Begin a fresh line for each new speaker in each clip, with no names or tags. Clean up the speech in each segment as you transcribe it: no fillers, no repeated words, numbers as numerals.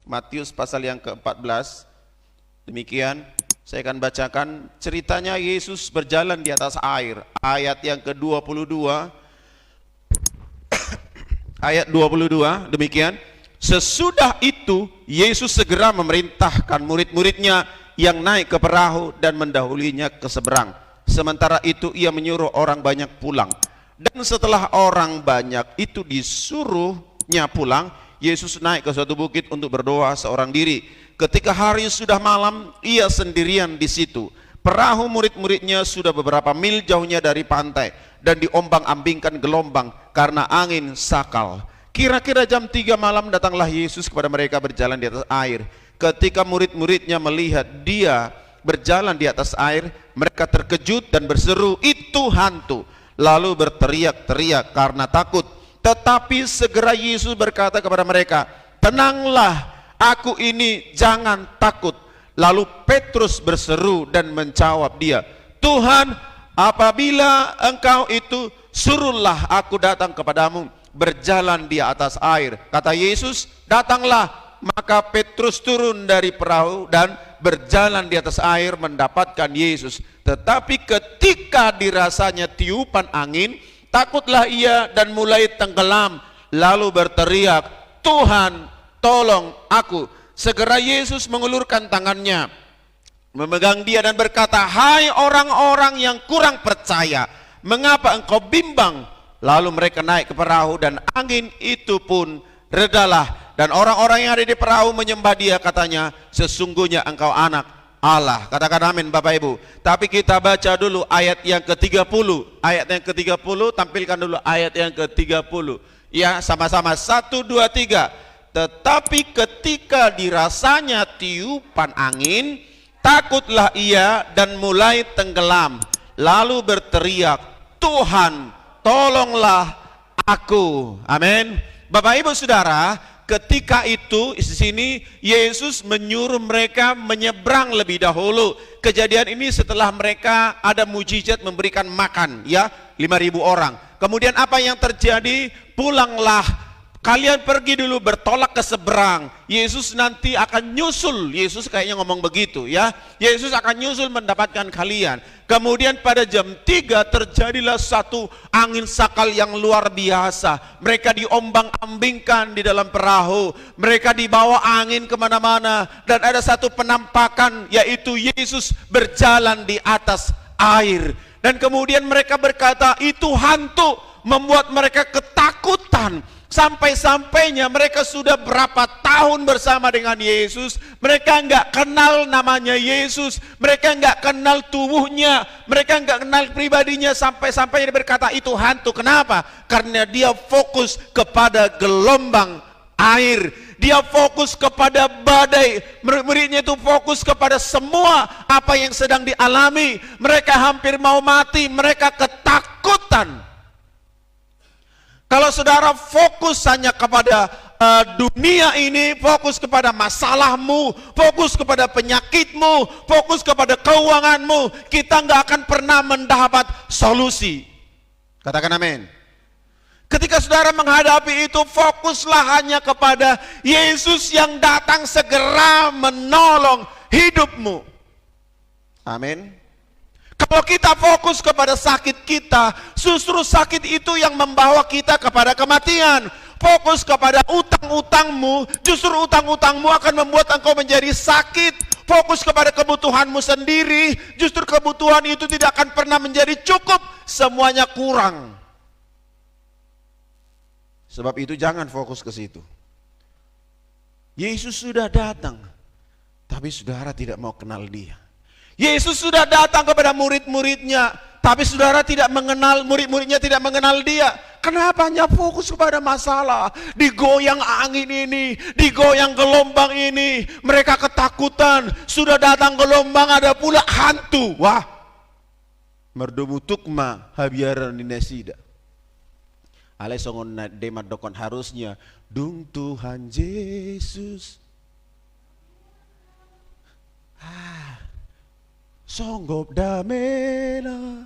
Matius pasal yang ke-14. Demikian, saya akan bacakan ceritanya Yesus berjalan di atas air. Ayat yang ke-22, ayat 22, demikian. Sesudah itu, Yesus segera memerintahkan murid-muridnya yang naik ke perahu dan mendahulinya ke seberang. Sementara itu ia menyuruh orang banyak pulang. Dan setelah orang banyak itu disuruhnya pulang, Yesus naik ke suatu bukit untuk berdoa seorang diri. Ketika hari sudah malam, ia sendirian di situ. Perahu murid-muridnya sudah beberapa mil jauhnya dari pantai dan diombang-ambingkan gelombang karena angin sakal. Kira-kira jam 3 malam datanglah Yesus kepada mereka berjalan di atas air. Ketika murid-muridnya melihat dia berjalan di atas air, mereka terkejut dan berseru, "Itu hantu!" Lalu berteriak-teriak karena takut. Tetapi segera Yesus berkata kepada mereka, "Tenanglah, aku ini, jangan takut." Lalu Petrus berseru dan menjawab dia, "Tuhan, apabila engkau itu, suruhlah aku datang kepadamu berjalan di atas air." Kata Yesus, "Datanglah." Maka Petrus turun dari perahu dan berjalan di atas air mendapatkan Yesus. Tetapi ketika dirasanya tiupan angin, takutlah ia dan mulai tenggelam, lalu berteriak, "Tuhan, tolong aku." Segera Yesus mengulurkan tangannya, memegang dia dan berkata, "Hai orang-orang yang kurang percaya, mengapa engkau bimbang?" Lalu mereka naik ke perahu dan angin itu pun redalah. Dan orang-orang yang ada di perahu menyembah dia, katanya, "Sesungguhnya engkau anak Allah." Katakan amin Bapak Ibu. Tapi kita baca dulu ayat yang ke-30. Ayat yang ke-30, tampilkan dulu ayat yang ke-30. Ya, sama-sama, 1, 2, 3. Tetapi ketika dirasanya tiupan angin, takutlah ia dan mulai tenggelam, lalu berteriak, "Tuhan, tolonglah aku." Amin. Bapak Ibu Saudara, ketika itu di sini Yesus menyuruh mereka menyeberang lebih dahulu. Kejadian ini setelah mereka ada mujizat memberikan makan, ya, 5.000 orang. Kemudian apa yang terjadi? Pulanglah, kalian pergi dulu bertolak ke seberang. Yesus nanti akan nyusul. Yesus kayaknya ngomong begitu, ya. Yesus akan nyusul mendapatkan kalian. Kemudian pada jam 3 terjadilah satu angin sakal yang luar biasa. Mereka diombang-ambingkan di dalam perahu. Mereka dibawa angin kemana-mana. Dan ada satu penampakan, yaitu Yesus berjalan di atas air. Dan kemudian mereka berkata, "Itu hantu." Membuat mereka ketakutan. Sampai-sampainya mereka sudah berapa tahun bersama dengan Yesus, mereka nggak kenal namanya Yesus, mereka nggak kenal tubuhnya, mereka nggak kenal pribadinya, sampai-sampai dia berkata itu hantu. Kenapa? Karena dia fokus kepada gelombang air, dia fokus kepada badai. Murid-muridnya itu fokus kepada semua apa yang sedang dialami. Mereka hampir mau mati, mereka ketakutan. Kalau saudara fokus hanya kepada dunia ini, fokus kepada masalahmu, fokus kepada penyakitmu, fokus kepada keuanganmu, kita nggak akan pernah mendapat solusi. Katakan amin. Ketika saudara menghadapi itu, fokuslah hanya kepada Yesus yang datang segera menolong hidupmu. Amin. Kalau kita fokus kepada sakit kita, justru sakit itu yang membawa kita kepada kematian. Fokus kepada utang-utangmu, justru utang-utangmu akan membuat engkau menjadi sakit. Fokus kepada kebutuhanmu sendiri, justru kebutuhan itu tidak akan pernah menjadi cukup, semuanya kurang. Sebab itu jangan fokus ke situ. Yesus sudah datang, tapi saudara tidak mau kenal dia. Yesus sudah datang kepada murid-muridnya, tapi saudara tidak mengenal, murid-muridnya tidak mengenal dia. Kenapa? Hanya fokus kepada masalah. Digoyang angin ini, digoyang gelombang ini, mereka ketakutan. Sudah datang gelombang, ada pula hantu. Wah, merdumu tukma habiaran dinesida. Ale songon demat dokon harusnya dung Tuhan Yesus. Songgop damena.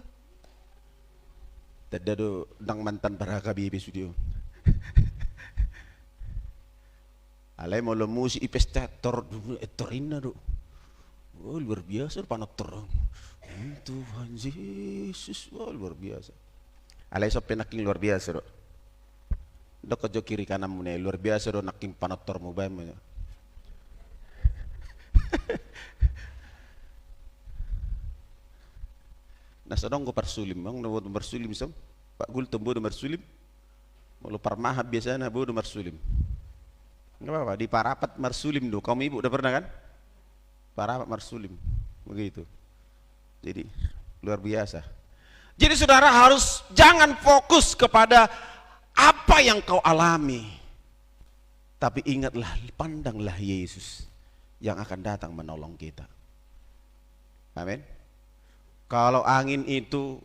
Tadado dang mantan para kabibi studio. Alay mau lemusi ipestator etorina do. Oh, luar biasa panator. Tuhan Yesus, oh, luar biasa. Alay so penaking luar biasa do. Dok jo kiri kanan mo luar biasa do naking panator mo ba mo. Nasa dong ko parsulim, ang nawad marsulim sam. Pak Gul tumbo do marsulim. Mau parmahab biasanya bo do marsulim. Enggak apa-apa, di Parapat marsulim do. Kamu ibu udah pernah kan? Parapat marsulim. Begitu. Jadi luar biasa. Jadi saudara harus jangan fokus kepada apa yang kau alami, tapi ingatlah, pandanglah Yesus yang akan datang menolong kita. Amin. Kalau angin itu,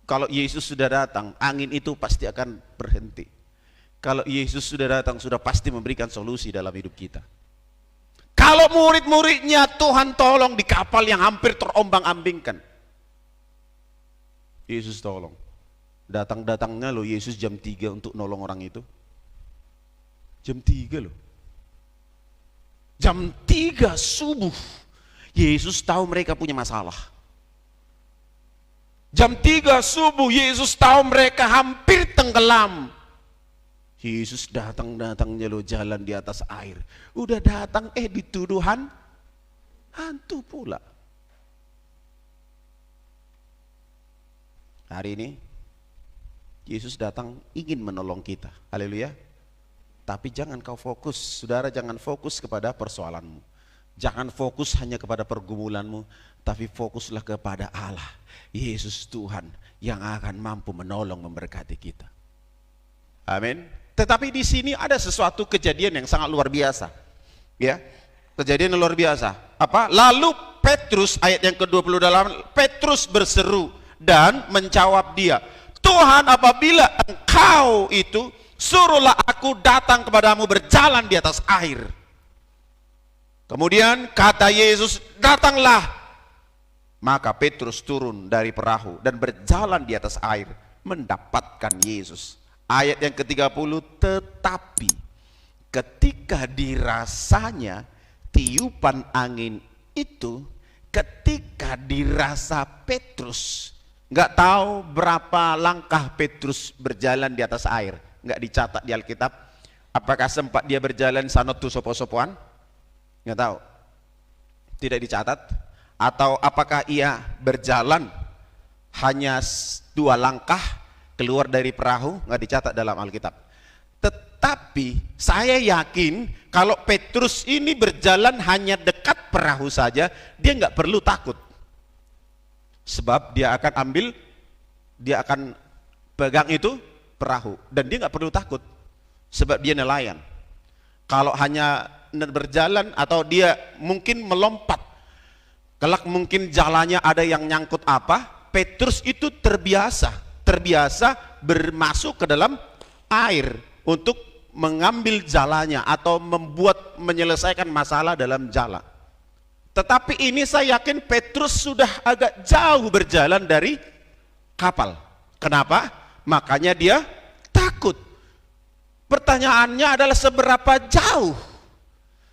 kalau Yesus sudah datang, angin itu pasti akan berhenti. Kalau Yesus sudah datang, sudah pasti memberikan solusi dalam hidup kita. Kalau murid-muridnya Tuhan tolong di kapal yang hampir terombang-ambingkan, Yesus tolong. Datang-datangnya loh Yesus jam 3 untuk nolong orang itu. Jam 3 loh. Jam 3 subuh. Yesus tahu mereka punya masalah. Jam 3 subuh Yesus tahu mereka hampir tenggelam. Yesus datang-datangnya loh jalan di atas air. Udah datang dituduhan hantu pula. Hari ini Yesus datang ingin menolong kita. Haleluya. Tapi jangan kau fokus, saudara, jangan fokus kepada persoalanmu. Jangan fokus hanya kepada pergumulanmu, tapi fokuslah kepada Allah, Yesus Tuhan yang akan mampu menolong, memberkati kita. Amin. Tetapi di sini ada sesuatu kejadian yang sangat luar biasa. Ya. Kejadian yang luar biasa. Apa? Lalu Petrus, ayat yang ke-28, Petrus berseru dan menjawab dia, Tuhan, apabila engkau itu, suruhlah aku datang kepadamu berjalan di atas air. Kemudian kata Yesus, datanglah. Maka Petrus turun dari perahu dan berjalan di atas air mendapatkan Yesus. Ayat yang ke-30, tetapi ketika dirasanya tiupan angin itu, ketika dirasa Petrus, nggak tahu berapa langkah Petrus berjalan di atas air, nggak dicatat di Alkitab. Apakah sempat dia berjalan sanotu sopo-sopoan? Nggak tahu, tidak dicatat. Atau apakah ia berjalan hanya 2 langkah keluar dari perahu? Nggak dicatat dalam Alkitab. Tetapi saya yakin kalau Petrus ini berjalan hanya dekat perahu saja, dia nggak perlu takut. Sebab dia akan pegang itu perahu, dan dia nggak perlu takut sebab dia nelayan. Kalau hanya berjalan atau dia mungkin melompat, kelak mungkin jalannya ada yang nyangkut apa, Petrus itu terbiasa bermasuk ke dalam air untuk mengambil jalannya atau menyelesaikan masalah dalam jala. Tetapi ini saya yakin Petrus sudah agak jauh berjalan dari kapal. Kenapa? Makanya dia takut. Pertanyaannya adalah seberapa jauh?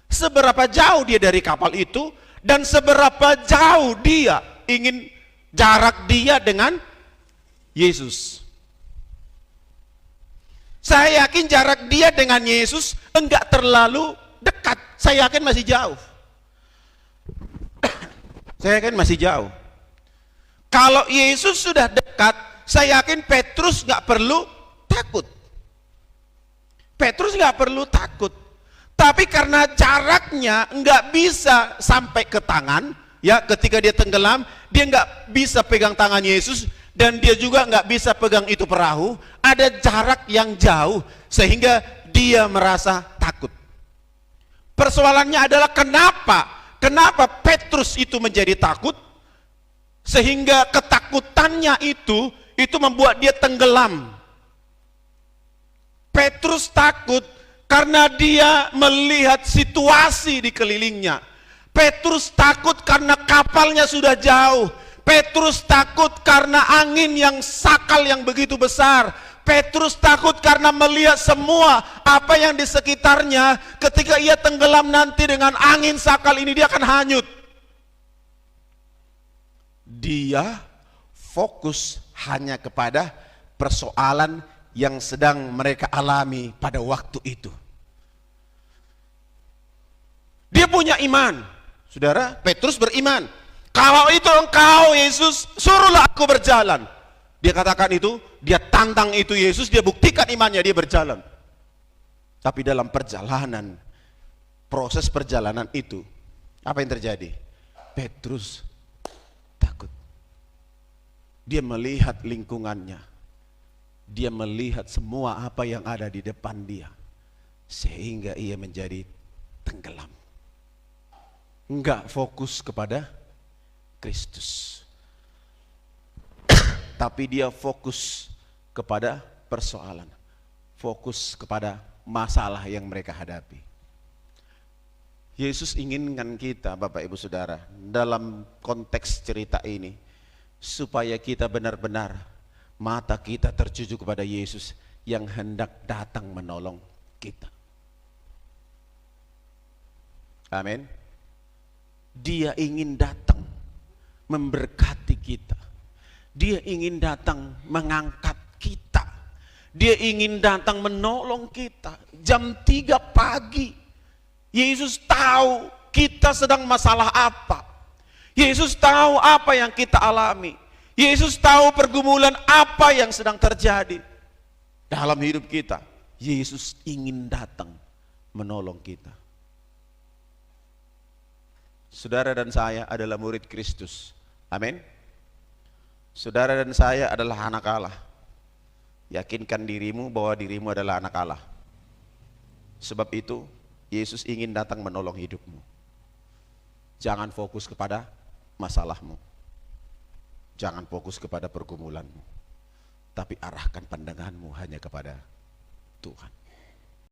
Seberapa jauh dia dari kapal itu, dan seberapa jauh dia ingin jarak dia dengan Yesus. Saya yakin jarak dia dengan Yesus enggak terlalu dekat. Saya yakin masih jauh. Saya yakin masih jauh. Kalau Yesus sudah dekat, saya yakin Petrus nggak perlu takut. Petrus nggak perlu takut. Tapi karena jaraknya nggak bisa sampai ke tangan, ya, ketika dia tenggelam, dia nggak bisa pegang tangan Yesus, dan dia juga nggak bisa pegang itu perahu. Ada jarak yang jauh sehingga dia merasa takut. Persoalannya adalah Kenapa Petrus itu menjadi takut? Sehingga ketakutannya itu membuat dia tenggelam. Petrus takut karena dia melihat situasi di kelilingnya. Petrus takut karena kapalnya sudah jauh. Petrus takut karena angin yang sakal yang begitu besar. Petrus takut karena melihat semua apa yang di sekitarnya. Ketika ia tenggelam nanti dengan angin sakal ini, dia akan hanyut. Dia fokus hanya kepada persoalan yang sedang mereka alami pada waktu itu. Dia punya iman. Saudara, Petrus beriman. Kalau itu engkau Yesus, suruhlah aku berjalan. Dia katakan itu, dia tantang itu Yesus, dia buktikan imannya, dia berjalan. Tapi dalam perjalanan, proses perjalanan itu, apa yang terjadi? Petrus takut. Dia melihat lingkungannya. Dia melihat semua apa yang ada di depan dia. Sehingga ia menjadi tenggelam. Enggak fokus kepada Kristus. Tapi dia fokus kepada persoalan. Fokus kepada masalah yang mereka hadapi. Yesus inginkan kita, Bapak Ibu Saudara, dalam konteks cerita ini, supaya kita benar-benar mata kita tertuju kepada Yesus yang hendak datang menolong kita. Amin. Dia ingin datang memberkati kita. Dia ingin datang mengangkat kita. Dia ingin datang menolong kita. Jam 3 pagi, Yesus tahu kita sedang masalah apa. Yesus tahu apa yang kita alami. Yesus tahu pergumulan apa yang sedang terjadi dalam hidup kita. Yesus ingin datang menolong kita. Saudara dan saya adalah murid Kristus. Amin. Saudara dan saya adalah anak Allah. Yakinkan dirimu bahwa dirimu adalah anak Allah. Sebab itu Yesus ingin datang menolong hidupmu. Jangan fokus kepada masalahmu. Jangan fokus kepada pergumulanmu. Tapi arahkan pandanganmu hanya kepada Tuhan.